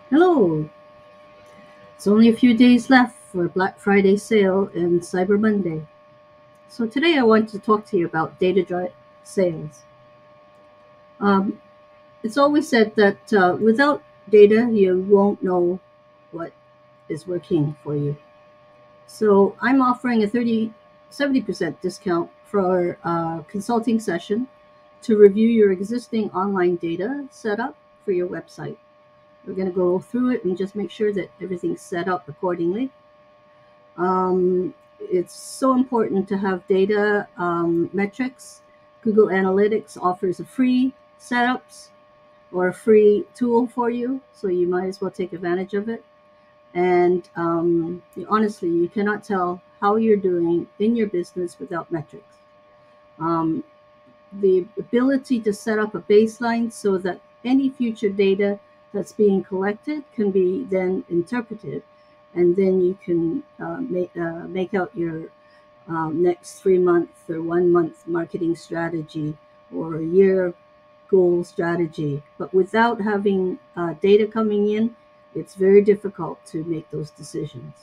Hello! It's only a few days left for Black Friday sale and Cyber Monday. So today I want to talk to you about data-driven sales. Um, it's always said that without data, you won't know what is working for you. So I'm offering a 70% discount for a consulting session to review your existing online data setup for your website. We're going to go through it and just make sure that everything's set up accordingly. It's so important to have data metrics. Google Analytics offers a free setups or a free tool for you, so you might as well take advantage of it. And honestly, you cannot tell how you're doing in your business without metrics. Um, the ability to set up a baseline so that any future data that's being collected can be then interpreted, and then you can make out your next 3 month or 1 month marketing strategy or a year goal strategy. But without having data coming in, it's very difficult to make those decisions.